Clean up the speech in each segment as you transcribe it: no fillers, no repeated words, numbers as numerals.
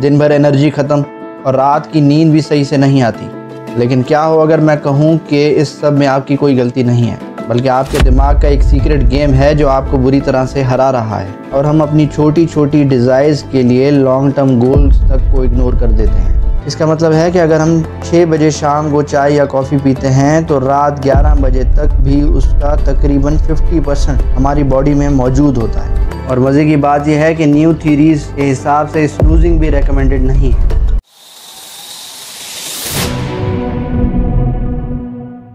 दिन भर एनर्जी ख़त्म और रात की नींद भी सही से नहीं आती। लेकिन क्या हो अगर मैं कहूँ कि इस सब में आपकी कोई गलती नहीं है, बल्कि आपके दिमाग का एक सीक्रेट गेम है जो आपको बुरी तरह से हरा रहा है और हम अपनी छोटी छोटी डिज़ायर्स के लिए लॉन्ग टर्म गोल्स तक को इग्नोर कर देते हैं। इसका मतलब है कि अगर हम 6 बजे शाम को चाय या कॉफ़ी पीते हैं तो रात 11 बजे तक भी उसका तकरीबन 50% हमारी बॉडी में मौजूद होता है। और मज़े की बात यह है कि न्यू थीरीज़ के हिसाब से स्नूजिंग भी रेकमेंडेड नहीं है।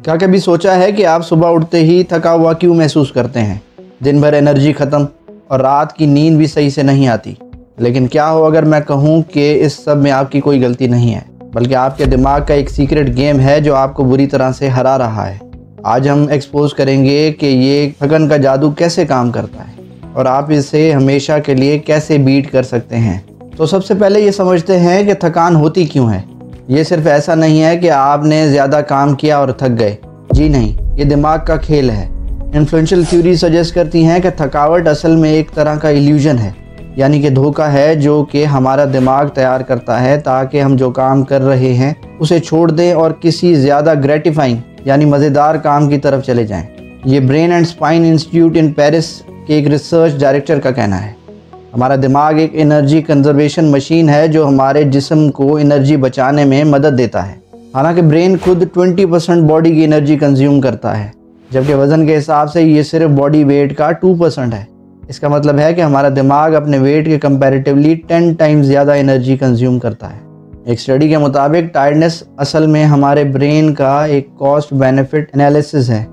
क्या कभी सोचा है कि आप सुबह उठते ही थका हुआ क्यों महसूस करते हैं? दिन भर एनर्जी ख़त्म और रात की नींद भी सही से नहीं आती। लेकिन क्या हो अगर मैं कहूँ कि इस सब में आपकी कोई गलती नहीं है, बल्कि आपके दिमाग का एक सीक्रेट गेम है जो आपको बुरी तरह से हरा रहा है। आज हम एक्सपोज करेंगे कि ये थकन का जादू कैसे काम करता है और आप इसे हमेशा के लिए कैसे बीट कर सकते हैं। तो सबसे पहले ये समझते हैं कि थकान होती क्यों है। ये सिर्फ ऐसा नहीं है कि आपने ज़्यादा काम किया और थक गए। जी नहीं, ये दिमाग का खेल है। इन्फ्लुएंशियल थ्योरी सजेस्ट करती हैं कि थकावट असल में एक तरह का इल्यूजन है, यानी कि धोखा है जो कि हमारा दिमाग तैयार करता है ताकि हम जो काम कर रहे हैं उसे छोड़ दें और किसी ज़्यादा ग्रेटिफाइंग यानी मज़ेदार काम की तरफ चले जाएं। ये brain and spine institute in Paris के एक रिसर्च डायरेक्टर का कहना है। हमारा दिमाग एक एनर्जी कंजर्वेशन मशीन है जो हमारे जिस्म को एनर्जी बचाने में मदद देता है। हालांकि ब्रेन खुद 20% बॉडी की एनर्जी कंज्यूम करता है, जबकि वज़न के हिसाब से ये सिर्फ बॉडी वेट का 2% है। इसका मतलब है कि हमारा दिमाग अपने वेट के कंपैरेटिवली 10 टाइम्स ज़्यादा एनर्जी कंज्यूम करता है। एक स्टडी के मुताबिक टायर्डनेस असल में हमारे ब्रेन का एक कॉस्ट बेनिफिट एनालिसिस है।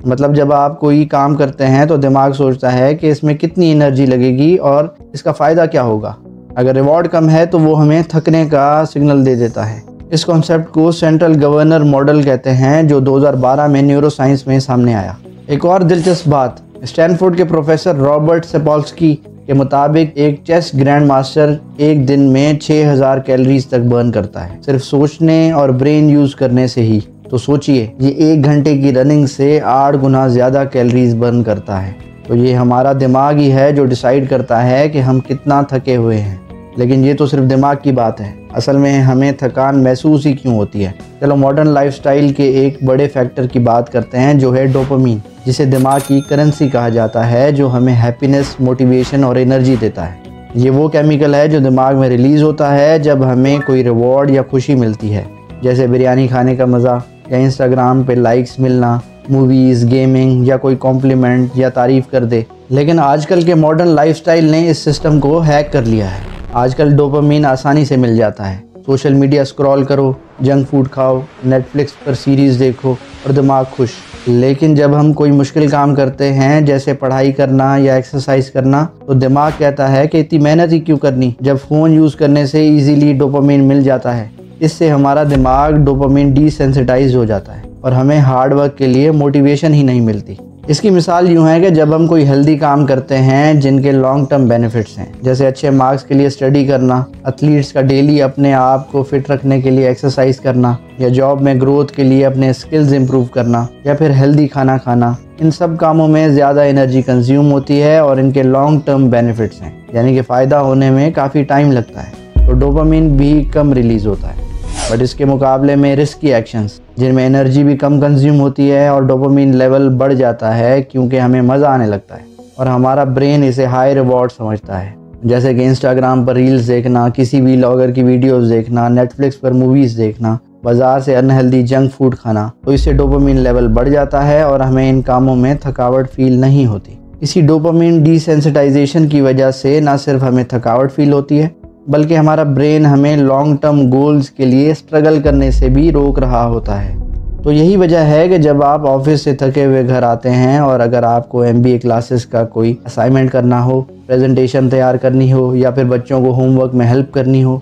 मतलब जब आप कोई काम करते हैं तो दिमाग सोचता है कि इसमें कितनी एनर्जी लगेगी और इसका फ़ायदा क्या होगा। अगर रिवॉर्ड कम है तो वो हमें थकने का सिग्नल दे देता है। इस कॉन्सेप्ट को सेंट्रल गवर्नर मॉडल कहते हैं जो 2012 में न्यूरोसाइंस में सामने आया। एक और दिलचस्प बात, स्टैनफोर्ड के प्रोफेसर रॉबर्ट सेपोल्स्की के मुताबिक एक चेस ग्रैंड मास्टर एक दिन में 6000 कैलोरीज तक बर्न करता है, सिर्फ सोचने और ब्रेन यूज़ करने से ही। तो सोचिए, ये 1 घंटे की रनिंग से 8 गुना ज़्यादा कैलोरीज बर्न करता है। तो ये हमारा दिमाग ही है जो डिसाइड करता है कि हम कितना थके हुए हैं। लेकिन ये तो सिर्फ दिमाग की बात है, असल में हमें थकान महसूस ही क्यों होती है। चलो मॉडर्न लाइफस्टाइल के एक बड़े फैक्टर की बात करते हैं जो है डोपामिन, जिसे दिमाग की करेंसी कहा जाता है, जो हमें हैप्पीनेस, मोटिवेशन और एनर्जी देता है। ये वो केमिकल है जो दिमाग में रिलीज़ होता है जब हमें कोई रिवॉर्ड या खुशी मिलती है, जैसे बिरयानी खाने का मज़ा या इंस्टाग्राम पे लाइक्स मिलना, मूवीज़, गेमिंग या कोई कॉम्प्लीमेंट या तारीफ़ कर दे। लेकिन आजकल के मॉडर्न लाइफस्टाइल ने इस सिस्टम को हैक कर लिया है। आजकल डोपामिन आसानी से मिल जाता है। सोशल मीडिया स्क्रॉल करो, जंक फूड खाओ, नेटफ्लिक्स पर सीरीज़ देखो और दिमाग खुश। लेकिन जब हम कोई मुश्किल काम करते हैं जैसे पढ़ाई करना या एक्सरसाइज करना, तो दिमाग कहता है कि इतनी मेहनत ही क्यों करनी, जब फ़ोन यूज़ करने से ईज़िली डोपामिन मिल जाता है। इससे हमारा दिमाग डोपामिन डिसेंसिटाइज हो जाता है और हमें हार्ड वर्क के लिए मोटिवेशन ही नहीं मिलती। इसकी मिसाल यूँ है कि जब हम कोई हेल्दी काम करते हैं जिनके लॉन्ग टर्म बेनिफिट्स हैं, जैसे अच्छे मार्क्स के लिए स्टडी करना, एथलीट्स का डेली अपने आप को फिट रखने के लिए एक्सरसाइज करना, या जॉब में ग्रोथ के लिए अपने स्किल्स इंप्रूव करना, या फिर हेल्दी खाना खाना, इन सब कामों में ज़्यादा एनर्जी कंज्यूम होती है और इनके लॉन्ग टर्म बेनिफिट्स हैं, यानी कि फ़ायदा होने में काफ़ी टाइम लगता है। तो डोपामिन भी कम रिलीज़ होता है। बट इसके मुकाबले में रिस्की एक्शंस, जिनमें एनर्जी भी कम कंज्यूम होती है और डोपामिन लेवल बढ़ जाता है क्योंकि हमें मज़ा आने लगता है और हमारा ब्रेन इसे हाई रिवॉर्ड समझता है, जैसे कि इंस्टाग्राम पर रील्स देखना, किसी भी व्लॉगर की वीडियोस देखना, नेटफ्लिक्स पर मूवीज़ देखना, बाज़ार से अनहेल्दी जंक फूड खाना। तो इससे डोपामिन लेवल बढ़ जाता है और हमें इन कामों में थकावट फील नहीं होती। इसी डोपामिन डिसेंसिटाइजेशन की वजह से ना सिर्फ हमें थकावट फील होती है, बल्कि हमारा ब्रेन हमें लॉन्ग टर्म गोल्स के लिए स्ट्रगल करने से भी रोक रहा होता है। तो यही वजह है कि जब आप ऑफिस से थके हुए घर आते हैं और अगर आपको MBA क्लासेस का कोई असाइनमेंट करना हो, प्रेजेंटेशन तैयार करनी हो या फिर बच्चों को होमवर्क में हेल्प करनी हो,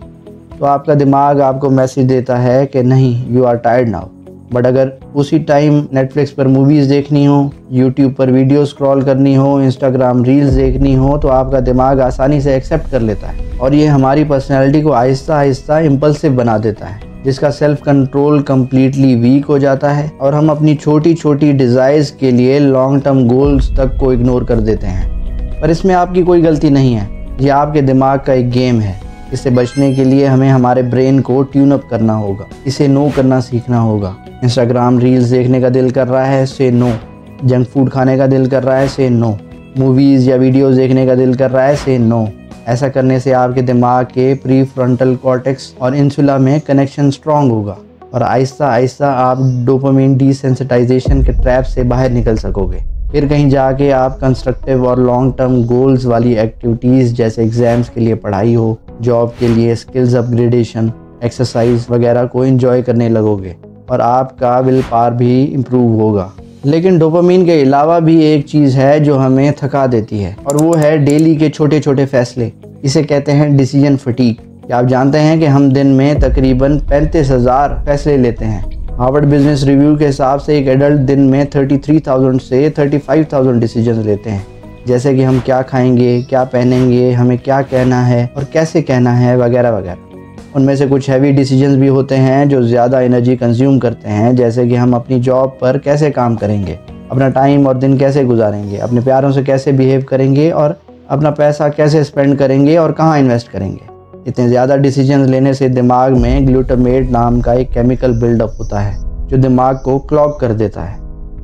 तो आपका दिमाग आपको मैसेज देता है कि नहीं, you are tired now. But अगर उसी टाइम नेटफ्लिक्स पर मूवीज़ देखनी हो, यूट्यूब पर वीडियो स्क्रॉल करनी हो, इंस्टाग्राम रील्स देखनी हो, तो आपका दिमाग आसानी से एक्सेप्ट कर लेता है और ये हमारी पर्सनैलिटी को आहिस्ता आहिस्ता इम्पल्सिव बना देता है, जिसका सेल्फ कंट्रोल कम्प्लीटली वीक हो जाता है और हम अपनी छोटी छोटी डिज़ायर्स के लिए लॉन्ग टर्म गोल्स तक को इग्नोर कर देते हैं। पर इसमें आपकी कोई गलती नहीं है, ये आपके दिमाग का एक गेम है। इससे बचने के लिए हमें हमारे ब्रेन को ट्यून अप करना होगा, इसे नो करना सीखना होगा। इंस्टाग्राम रील्स देखने का दिल कर रहा है, से नो। जंक फूड खाने का दिल कर रहा है, से नो। मूवीज़ या वीडियोज़ देखने का दिल कर रहा है, से नो। ऐसा करने से आपके दिमाग के प्री फ्रंटल कॉर्टेक्स और इंसुला में कनेक्शन स्ट्रॉन्ग होगा और आहिस्ता आहिस्ता आप डोपामिन डिसेंसिटाइजेशन के ट्रैप से बाहर निकल सकोगे। फिर कहीं जाके आप कंस्ट्रक्टिव और लॉन्ग टर्म गोल्स वाली एक्टिविटीज़ जैसे एग्ज़ाम्स के लिए पढ़ाई हो, जॉब के लिए स्किल्स अपग्रेडेशन, एक्सरसाइज वगैरह को एंजॉय करने लगोगे और आपका विल पावर भी इम्प्रूव होगा। लेकिन डोपामिन के अलावा भी एक चीज़ है जो हमें थका देती है और वो है डेली के छोटे छोटे फैसले। इसे कहते हैं डिसीजन फटीग। क्या आप जानते हैं कि हम दिन में तकरीबन 35,000 फैसले लेते हैं। हार्वर्ड बिजनेस रिव्यू के हिसाब से एक एडल्ट दिन में 33,000 से 35,000 डिसीजन लेते हैं, जैसे कि हम क्या खाएंगे, क्या पहनेंगे, हमें क्या कहना है और कैसे कहना है वगैरह वगैरह। उनमें से कुछ हैवी डिसीजंस भी होते हैं जो ज़्यादा एनर्जी कंज्यूम करते हैं, जैसे कि हम अपनी जॉब पर कैसे काम करेंगे, अपना टाइम और दिन कैसे गुजारेंगे, अपने प्यारों से कैसे बिहेव करेंगे और अपना पैसा कैसे स्पेंड करेंगे और कहाँ इन्वेस्ट करेंगे। इतने ज़्यादा डिसीजंस लेने से दिमाग में ग्लूटामेट नाम का एक केमिकल बिल्डअप होता है जो दिमाग को क्लॉग कर देता है।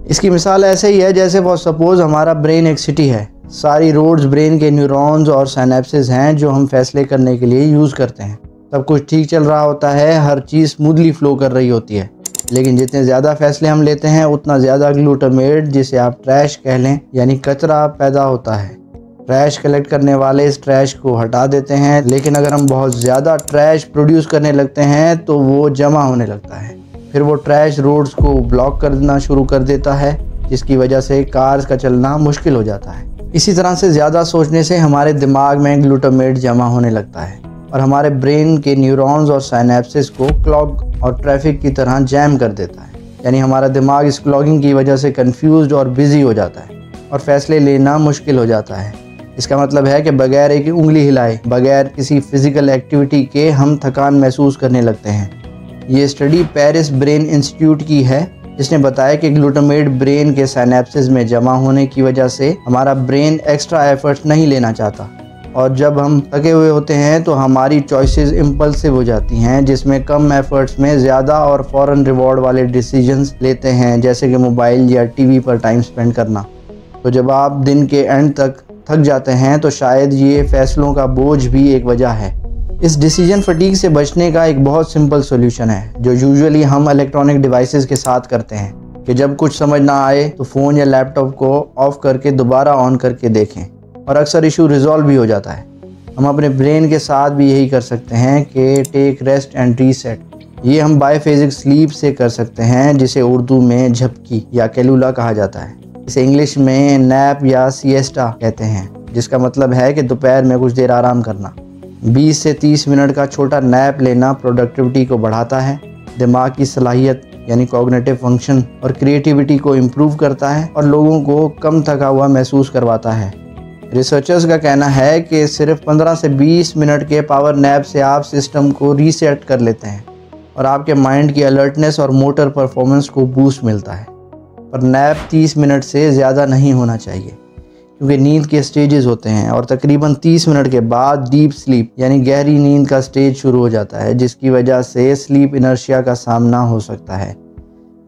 इसकी मिसाल ऐसे ही है जैसे फॉर सपोज़ हमारा ब्रेन एक सिटी है। सारी रोड्स ब्रेन के न्यूरॉन्स और सिनेप्सेस हैं जो हम फैसले करने के लिए यूज़ करते हैं। सब कुछ ठीक चल रहा होता है, हर चीज़ स्मूथली फ्लो कर रही होती है, लेकिन जितने ज़्यादा फैसले हम लेते हैं उतना ज़्यादा ग्लूटामेट, जिसे आप ट्रैश कह लें यानी कचरा, पैदा होता है। ट्रैश कलेक्ट करने वाले इस ट्रैश को हटा देते हैं, लेकिन अगर हम बहुत ज़्यादा ट्रैश प्रोड्यूस करने लगते हैं तो वो जमा होने लगता है। फिर वो ट्रैश रोड्स को ब्लॉक करना शुरू कर देता है, जिसकी वजह से कार्स का चलना मुश्किल हो जाता है। इसी तरह से ज़्यादा सोचने से हमारे दिमाग में ग्लूटामेट जमा होने लगता है और हमारे ब्रेन के न्यूरॉन्स और साइनेप्सिस को क्लॉग और ट्रैफिक की तरह जैम कर देता है। यानी हमारा दिमाग इस क्लॉगिंग की वजह से कंफ्यूज्ड और बिजी हो जाता है और फैसले लेना मुश्किल हो जाता है। इसका मतलब है कि बगैर एक उंगली हिलाए, बगैर किसी फिजिकल एक्टिविटी के हम थकान महसूस करने लगते हैं। ये स्टडी पेरिस ब्रेन इंस्टीट्यूट की है, जिसने बताया कि ग्लूटामेट ब्रेन के साइनेप्सिस में जमा होने की वजह से हमारा ब्रेन एक्स्ट्रा एफर्ट्स नहीं लेना चाहता और जब हम थके हुए होते हैं तो हमारी चॉइसेस इम्पल्सिव हो जाती हैं, जिसमें कम एफर्ट्स में ज़्यादा और फ़ौरन रिवॉर्ड वाले डिसीजंस लेते हैं, जैसे कि मोबाइल या टीवी पर टाइम स्पेंड करना। तो जब आप दिन के एंड तक थक जाते हैं तो शायद ये फैसलों का बोझ भी एक वजह है। इस डिसीजन फटीग से बचने का एक बहुत सिंपल सोल्यूशन है जो यूजुअली हम इलेक्ट्रॉनिक डिवाइसेस के साथ करते हैं कि जब कुछ समझ ना आए तो फ़ोन या लैपटॉप को ऑफ करके दोबारा ऑन करके देखें और अक्सर इशू रिजॉल्व भी हो जाता है। हम अपने ब्रेन के साथ भी यही कर सकते हैं कि टेक रेस्ट एंड रीसेट। ये हम बायोफेजिक स्लीप से कर सकते हैं, जिसे उर्दू में झपकी या कैलूला कहा जाता है। इसे इंग्लिश में नैप या सिएस्टा कहते हैं, जिसका मतलब है कि दोपहर में कुछ देर आराम करना। 20 से 30 मिनट का छोटा नैप लेना प्रोडक्टिविटी को बढ़ाता है, दिमाग की सलाहियत यानी कॉग्निटिव फंक्शन और क्रिएटिविटी को इम्प्रूव करता है और लोगों को कम थका हुआ महसूस करवाता है। रिसर्चर्स का कहना है कि सिर्फ 15 से 20 मिनट के पावर नैप से आप सिस्टम को रीसेट कर लेते हैं और आपके माइंड की अलर्टनेस और मोटर परफॉर्मेंस को बूस्ट मिलता है। पर नैप 30 मिनट से ज़्यादा नहीं होना चाहिए, क्योंकि नींद के स्टेजेस होते हैं और तकरीबन 30 मिनट के बाद डीप स्लीप यानी गहरी नींद का स्टेज शुरू हो जाता है, जिसकी वजह से स्लीप इनर्शिया का सामना हो सकता है,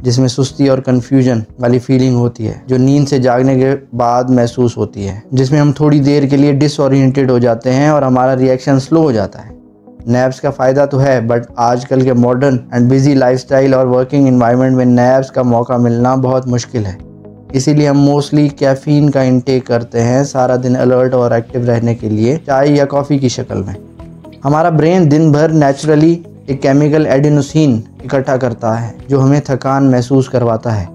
जिसमें सुस्ती और कन्फ्यूजन वाली फीलिंग होती है जो नींद से जागने के बाद महसूस होती है, जिसमें हम थोड़ी देर के लिए डिसओरिएंटेड हो जाते हैं और हमारा रिएक्शन स्लो हो जाता है। नैप्स का फ़ायदा तो है, बट आजकल के मॉडर्न एंड बिजी लाइफस्टाइल और वर्किंग एनवायरनमेंट में नैप्स का मौका मिलना बहुत मुश्किल है। इसीलिए हम मोस्टली कैफ़ीन का इंटेक करते हैं सारा दिन अलर्ट और एक्टिव रहने के लिए, चाय या कॉफ़ी की शक्ल में। हमारा ब्रेन दिन भर नेचुरली एक केमिकल एडेनोसिन इकट्ठा करता है जो हमें थकान महसूस करवाता है,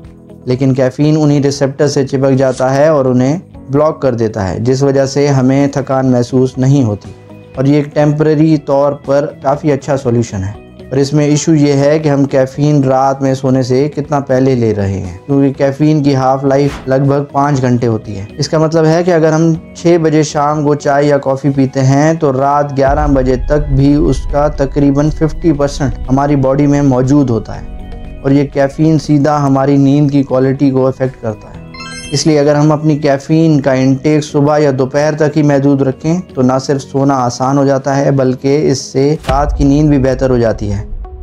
लेकिन कैफ़ीन उन्हीं रिसेप्टर से चिपक जाता है और उन्हें ब्लॉक कर देता है, जिस वजह से हमें थकान महसूस नहीं होती। और ये एक टेम्परेरी तौर पर काफ़ी अच्छा सॉल्यूशन है। और इसमें इशू ये है कि हम कैफ़ीन रात में सोने से कितना पहले ले रहे हैं, क्योंकि कैफ़ीन की हाफ लाइफ लगभग 5 घंटे होती है। इसका मतलब है कि अगर हम 6 बजे शाम को चाय या कॉफ़ी पीते हैं तो रात 11 बजे तक भी उसका तकरीबन 50% हमारी बॉडी में मौजूद होता है और ये कैफ़ीन सीधा हमारी नींद की क्वालिटी को अफेक्ट करता है। इसलिए अगर हम अपनी कैफ़ीन का इंटेक सुबह या दोपहर तक ही महदूद रखें तो ना सिर्फ सोना आसान हो जाता है बल्कि इससे रात की नींद भी बेहतर हो जाती है।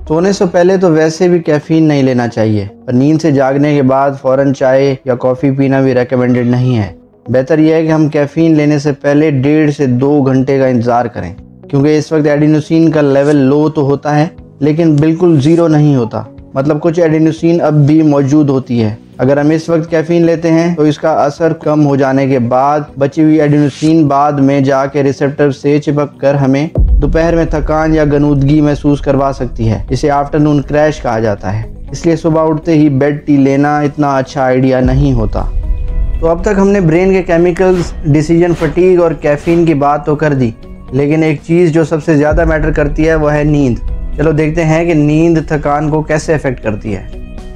सोने से पहले तो वैसे भी कैफ़ीन नहीं लेना चाहिए, पर नींद से जागने के बाद फ़ौरन चाय या कॉफ़ी पीना भी रेकमेंडेड नहीं है। बेहतर यह है कि हम कैफ़ीन लेने से पहले 1.5 से 2 घंटे का इंतज़ार करें, क्योंकि इस वक्त एडिनोसिन का लेवल लो तो होता है लेकिन बिल्कुल ज़ीरो नहीं होता। मतलब कुछ एडिनोसिन अब भी मौजूद होती है। अगर हम इस वक्त कैफ़ीन लेते हैं तो इसका असर कम हो जाने के बाद बची हुई एडिनोसिन बाद में जाके रिसेप्टर से चिपक कर हमें दोपहर में थकान या गनूदगी महसूस करवा सकती है। इसे आफ्टरनून क्रैश कहा जाता है। इसलिए सुबह उठते ही बेड टी लेना इतना अच्छा आइडिया नहीं होता। तो अब तक हमने ब्रेन के केमिकल्स, डिसीजन फटीग और कैफ़ीन की बात तो कर दी, लेकिन एक चीज़ जो सबसे ज़्यादा मैटर करती है वह है नींद। चलो देखते हैं कि नींद थकान को कैसे अफेक्ट करती है।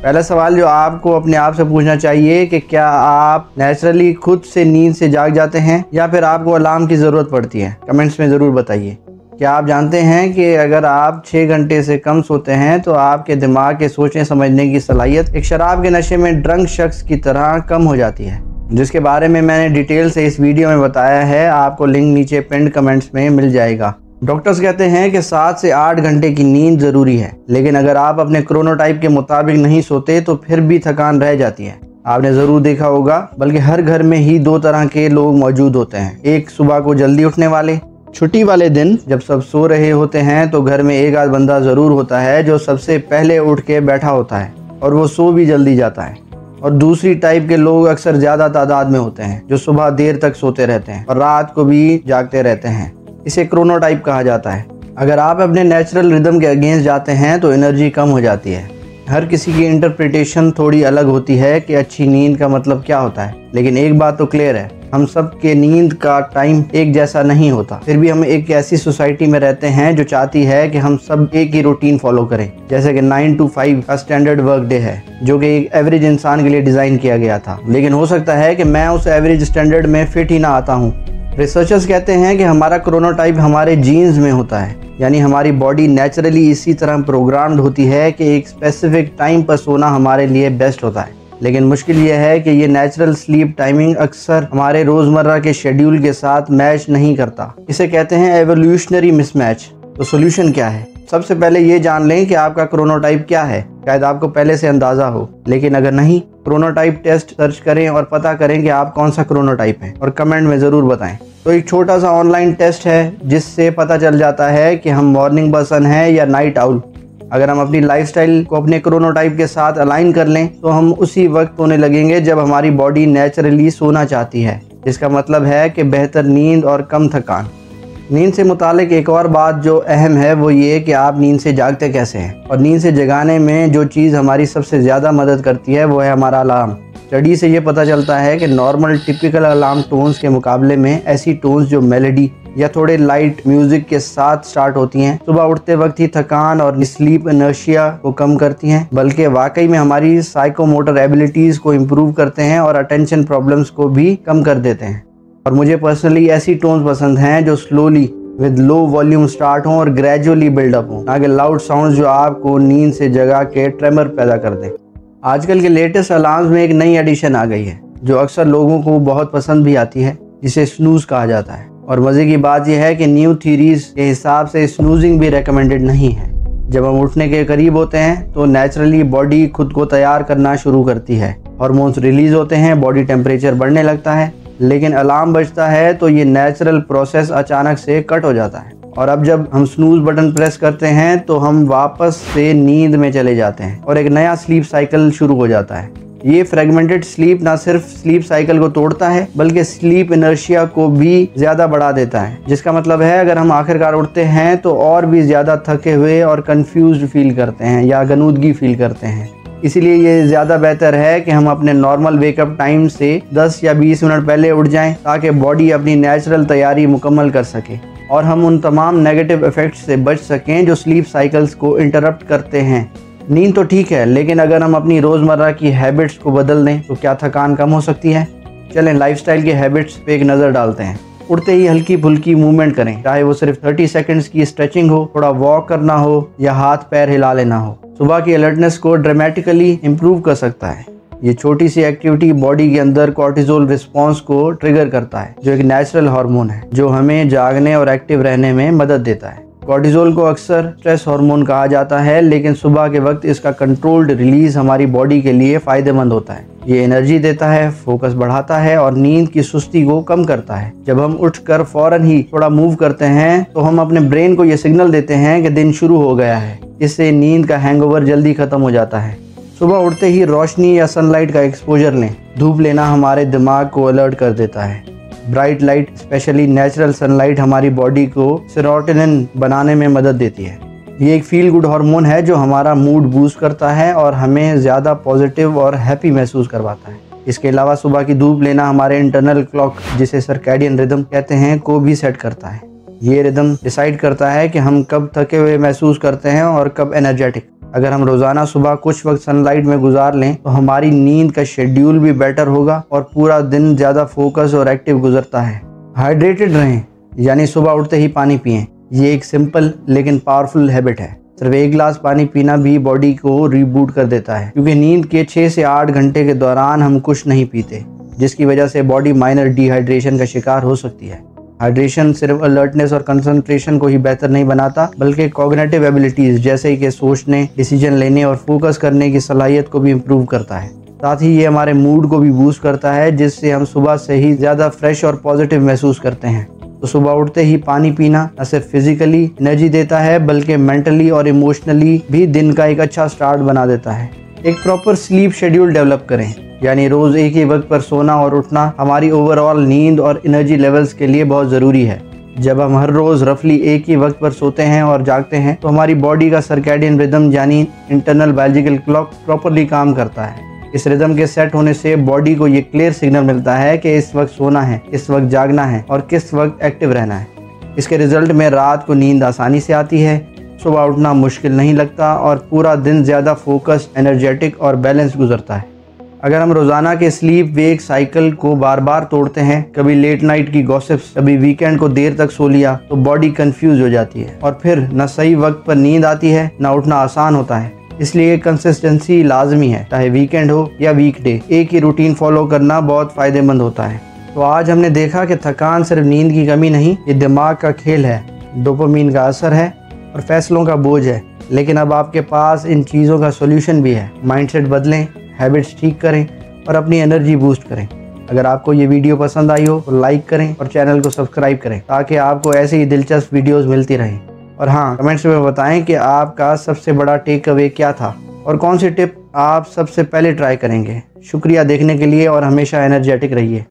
पहला सवाल जो आपको अपने आप से पूछना चाहिए कि क्या आप नेचुरली खुद से नींद से जाग जाते हैं या फिर आपको अलार्म की ज़रूरत पड़ती है? कमेंट्स में ज़रूर बताइए। क्या आप जानते हैं कि अगर आप 6 घंटे से कम सोते हैं तो आपके दिमाग के सोचने समझने की सलाहियत एक शराब के नशे में ड्रंक शख्स की तरह कम हो जाती है, जिसके बारे में मैंने डिटेल से इस वीडियो में बताया है। आपको लिंक नीचे पिन्ड कमेंट्स में मिल जाएगा। डॉक्टर्स कहते हैं कि 7 से 8 घंटे की नींद ज़रूरी है, लेकिन अगर आप अपने क्रोनोटाइप के मुताबिक नहीं सोते तो फिर भी थकान रह जाती है। आपने ज़रूर देखा होगा, बल्कि हर घर में ही 2 तरह के लोग मौजूद होते हैं। एक सुबह को जल्दी उठने वाले। छुट्टी वाले दिन जब सब सो रहे होते हैं तो घर में एक आध बंदा ज़रूर होता है जो सबसे पहले उठ के बैठा होता है और वो सो भी जल्दी जाता है। और दूसरी टाइप के लोग अक्सर ज़्यादा तादाद में होते हैं जो सुबह देर तक सोते रहते हैं और रात को भी जागते रहते हैं। इसे क्रोनोटाइप कहा जाता है। अगर आप अपने नेचुरल रिदम के अगेंस्ट जाते हैं तो एनर्जी कम हो जाती है। हर किसी की इंटरप्रिटेशन थोड़ी अलग होती है कि अच्छी नींद का मतलब क्या होता है, लेकिन एक बात तो क्लियर है, हम सब के नींद का टाइम एक जैसा नहीं होता। फिर भी हम एक ऐसी सोसाइटी में रहते हैं जो चाहती है कि हम सब एक ही रूटीन फॉलो करें, जैसे कि 9 to 5 का स्टैंडर्ड वर्क डे है जो कि एक एवरेज इंसान के लिए डिज़ाइन किया गया था। लेकिन हो सकता है कि मैं उस एवरेज स्टैंडर्ड में फिट ही ना आता हूँ। रिसर्चर्स कहते हैं कि हमारा क्रोनोटाइप हमारे जीन्स में होता है, यानी हमारी बॉडी नेचुरली इसी तरह प्रोग्राम्ड होती है कि एक स्पेसिफिक टाइम पर सोना हमारे लिए बेस्ट होता है। लेकिन मुश्किल यह है कि ये नेचुरल स्लीप टाइमिंग अक्सर हमारे रोज़मर्रा के शेड्यूल के साथ मैच नहीं करता। इसे कहते हैं एवोल्यूशनरी मिसमैच। तो सोल्यूशन क्या है? सबसे पहले ये जान लें कि आपका क्रोनोटाइप क्या है। शायद आपको पहले से अंदाज़ा हो, लेकिन अगर नहीं, क्रोनोटाइप टेस्ट सर्च करें और पता करें कि आप कौन सा क्रोनोटाइप है और कमेंट में ज़रूर बताएं। तो एक छोटा सा ऑनलाइन टेस्ट है जिससे पता चल जाता है कि हम मॉर्निंग पर्सन हैं या नाइट आउल। अगर हम अपनी लाइफस्टाइल को अपने क्रोनोटाइप के साथ अलाइन कर लें तो हम उसी वक्त सोने लगेंगे जब हमारी बॉडी नेचुरली सोना चाहती है, जिसका मतलब है कि बेहतर नींद और कम थकान। नींद से मुतालिक एक और बात जो अहम है वो ये कि आप नींद से जागते कैसे हैं, और नींद से जगाने में जो चीज़ हमारी सबसे ज़्यादा मदद करती है वो है हमारा अलार्म। स्टडी से ये पता चलता है कि नॉर्मल टिपिकल अलार्म टोन्स के मुकाबले में ऐसी टोन्स जो मेलोडी या थोड़े लाइट म्यूजिक के साथ स्टार्ट होती हैं सुबह उठते वक्त ही थकान और स्लीप इनर्शिया को कम करती हैं, बल्कि वाकई में हमारी साइकोमोटर एबिलिटीज़ को इम्प्रूव करते हैं और अटेंशन प्रॉब्लम्स को भी कम कर देते हैं। और मुझे पर्सनली ऐसी टोन्स पसंद हैं जो slowly with low volume start हों और ग्रेजुअली बिल्डअप हों, ना कि लाउड साउंड्स जो आपको नींद से जगा के ट्रेमर पैदा कर दें। आजकल के लेटेस्ट अलार्म्स में एक नई एडिशन आ गई है जो अक्सर लोगों को बहुत पसंद भी आती है, जिसे स्नूज कहा जाता है। और मज़े की बात यह है कि न्यू थीरीज के हिसाब से स्नूजिंग भी रेकमेंडेड नहीं है। जब हम उठने के करीब होते हैं तो नेचुरली बॉडी खुद को तैयार करना शुरू करती है, हार्मोन्स रिलीज होते हैं, बॉडी टेम्परेचर बढ़ने लगता है। लेकिन अलार्म बजता है तो ये नेचुरल प्रोसेस अचानक से कट हो जाता है, और अब जब हम स्नूज बटन प्रेस करते हैं तो हम वापस से नींद में चले जाते हैं और एक नया स्लीप साइकिल शुरू हो जाता है। ये फ्रेगमेंटेड स्लीप ना सिर्फ स्लीप साइकिल को तोड़ता है बल्कि स्लीप इनर्शिया को भी ज़्यादा बढ़ा देता है, जिसका मतलब है अगर हम आखिरकार उठते हैं तो और भी ज़्यादा थके हुए और कंफ्यूज्ड फील करते हैं या गनूदगी फील करते हैं। इसीलिए ये ज़्यादा बेहतर है कि हम अपने नॉर्मल वेकअप टाइम से 10 या 20 मिनट पहले उठ जाएं ताकि बॉडी अपनी नेचुरल तैयारी मुकम्मल कर सके और हम उन तमाम नेगेटिव इफ़ेक्ट्स से बच सकें जो स्लीप साइकिल्स को इंटरप्ट करते हैं। नींद तो ठीक है, लेकिन अगर हम अपनी रोज़मर्रा की हैबिट्स को बदल दें तो क्या थकान कम हो सकती है? चलें लाइफस्टाइल की हैबिट्स पे एक नज़र डालते हैं। उठते ही हल्की फुल्की मूवमेंट करें, चाहे वो सिर्फ 30 सेकंड्स की स्ट्रेचिंग हो, थोड़ा वॉक करना हो या हाथ पैर हिला लेना हो। सुबह की अलर्टनेस को ड्रामेटिकली इम्प्रूव कर सकता है। ये छोटी सी एक्टिविटी बॉडी के अंदर कॉर्टिसोल रिस्पॉन्स को ट्रिगर करता है, जो एक नेचुरल हार्मोन है जो हमें जागने और एक्टिव रहने में मदद देता है। कॉर्टिसोल को अक्सर स्ट्रेस हार्मोन कहा जाता है, लेकिन सुबह के वक्त इसका कंट्रोल्ड रिलीज हमारी बॉडी के लिए फायदेमंद होता है। ये एनर्जी देता है, फोकस बढ़ाता है और नींद की सुस्ती को कम करता है। जब हम उठकर फौरन ही थोड़ा मूव करते हैं तो हम अपने ब्रेन को ये सिग्नल देते हैं कि दिन शुरू हो गया है। इससे नींद का हैंगओवर जल्दी खत्म हो जाता है। सुबह उठते ही रोशनी या सनलाइट का एक्सपोजर लें। धूप लेना हमारे दिमाग को अलर्ट कर देता है। Bright light, specially natural sunlight, हमारी बॉडी को सेरोटोनिन बनाने में मदद देती है। ये एक फील गुड हार्मोन है जो हमारा मूड बूस्ट करता है और हमें ज़्यादा पॉजिटिव और हैप्पी महसूस करवाता है। इसके अलावा सुबह की धूप लेना हमारे इंटरनल क्लॉक, जिसे सर्कैडियन रिदम कहते हैं, को भी सेट करता है। ये रिदम डिसाइड करता है कि हम कब थके हुए महसूस करते हैं और कब एनर्जेटिक। अगर हम रोज़ाना सुबह कुछ वक्त सनलाइट में गुजार लें तो हमारी नींद का शेड्यूल भी बेटर होगा और पूरा दिन ज़्यादा फोकस और एक्टिव गुजरता है। हाइड्रेटेड रहें, यानी सुबह उठते ही पानी पिएं। ये एक सिंपल लेकिन पावरफुल हैबिट है। सिर्फ 1 गिलास पानी पीना भी बॉडी को रीबूट कर देता है, क्योंकि नींद के 6 से 8 घंटे के दौरान हम कुछ नहीं पीते, जिसकी वजह से बॉडी माइनर डिहाइड्रेशन का शिकार हो सकती है। हाइड्रेशन सिर्फ अलर्टनेस और कंसंट्रेशन को ही बेहतर नहीं बनाता, बल्कि कॉग्निटिव एबिलिटीज़ जैसे कि सोचने, डिसीजन लेने और फोकस करने की सलाहियत को भी इम्प्रूव करता है। साथ ही ये हमारे मूड को भी बूस्ट करता है, जिससे हम सुबह से ही ज़्यादा फ्रेश और पॉजिटिव महसूस करते हैं। तो सुबह उठते ही पानी पीना न सिर्फ फिजिकली एनर्जी देता है, बल्कि मेंटली और इमोशनली भी दिन का एक अच्छा स्टार्ट बना देता है। एक प्रॉपर स्लीप शेड्यूल डेवलप करें, यानी रोज़ एक ही वक्त पर सोना और उठना हमारी ओवरऑल नींद और एनर्जी लेवल्स के लिए बहुत ज़रूरी है। जब हम हर रोज़ रफली एक ही वक्त पर सोते हैं और जागते हैं तो हमारी बॉडी का सर्कैडियन रिदम यानी इंटरनल बायोलॉजिकल क्लॉक प्रॉपरली काम करता है। इस रिदम के सेट होने से बॉडी को ये क्लियर सिग्नल मिलता है कि इस वक्त सोना है, इस वक्त जागना है और किस वक्त एक्टिव रहना है। इसके रिजल्ट में रात को नींद आसानी से आती है, सुबह उठना मुश्किल नहीं लगता और पूरा दिन ज़्यादा फोकस्ड, एनर्जेटिक और बैलेंस गुजरता है। अगर हम रोज़ाना के स्लीप वेक साइकिल को बार बार तोड़ते हैं, कभी लेट नाइट की गॉसिप्स, कभी वीकेंड को देर तक सो लिया, तो बॉडी कंफ्यूज हो जाती है और फिर न सही वक्त पर नींद आती है, न उठना आसान होता है। इसलिए कंसिस्टेंसी लाजमी है, चाहे वीकेंड हो या वीकडे। एक ही रूटीन फॉलो करना बहुत फ़ायदेमंद होता है। तो आज हमने देखा कि थकान सिर्फ नींद की कमी नहीं, ये दिमाग का खेल है, डोपामीन का असर है और फैसलों का बोझ है। लेकिन अब आपके पास इन चीज़ों का सोल्यूशन भी है। माइंडसेट बदलें, हैबिट्स ठीक करें और अपनी एनर्जी बूस्ट करें। अगर आपको ये वीडियो पसंद आई हो तो लाइक करें और चैनल को सब्सक्राइब करें, ताकि आपको ऐसे ही दिलचस्प वीडियोस मिलती रहें। और हाँ, कमेंट्स में बताएं कि आपका सबसे बड़ा टेक अवे क्या था और कौन सी टिप आप सबसे पहले ट्राई करेंगे। शुक्रिया देखने के लिए और हमेशा एनर्जेटिक रहिए।